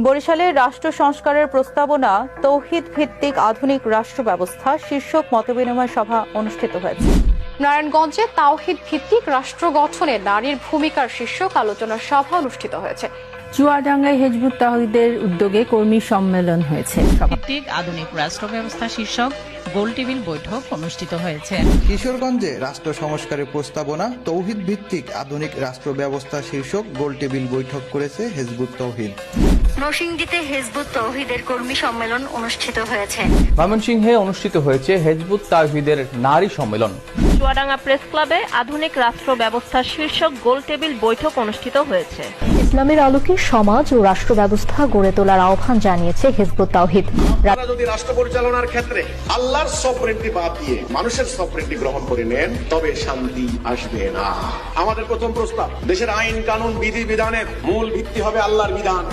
বরিশালে রাষ্ট্র সংস্কারের প্রস্তাবনা তৌহিদ ভিত্তিক আধুনিক রাষ্ট্র ব্যবস্থা শীর্ষক মতবিনিময় সভা অনুষ্ঠিত হয়েছে। নারায়ণগঞ্জে তাওহিদ ভিত্তিক রাষ্ট্র গঠনে নারীর ভূমিকার শীর্ষক আলোচনা সভা অনুষ্ঠিত হয়েছে। চুয়াডাঙ্গায় হেজবুত তাওহীদের উদ্যোগে কর্মী সম্মেলন হয়েছে। ভিত্তিক আধুনিক রাষ্ট্র ব্যবস্থা শীর্ষক গোলটেবিল বৈঠক অনুষ্ঠিত হয়েছে। কিশোরগঞ্জে রাষ্ট্র সংস্কারের প্রস্তাবনা তৌহিদ ভিত্তিক আধুনিক রাষ্ট্র ব্যবস্থা শীর্ষক গোলটেবিল বৈঠক করেছে হেজবুত তাওহীদ। নরসিংদীতে হেজবুত তাওহীদের কর্মী সম্মেলন অনুষ্ঠিত হয়েছে। ময়মনসিংহে অনুষ্ঠিত হয়েছে হেজবুত তাওহীদের নারী সম্মেলন। চুয়াডাঙ্গা প্রেস ক্লাবে আধুনিক রাষ্ট্র ব্যবস্থা শীর্ষক গোলটেবিল বৈঠক অনুষ্ঠিত হয়েছে। ইসলামের আলোকে সমাজ ও রাষ্ট্র ব্যবস্থা গড়ে তোলার আহ্বান জানিয়েছে হিজবুত তাওহীদ। আপনারা যদি রাষ্ট্র পরিচালনার ক্ষেত্রে আল্লাহর সফরেন্টি বাদ দিয়ে মানুষের সফরেন্টি গ্রহণ করে নেন, তবে শান্তি আসবে না। আমাদের প্রথম প্রস্তাব, দেশের আইন কানুন বিধি বিধানের মূল ভিত্তি হবে আল্লাহর বিধান।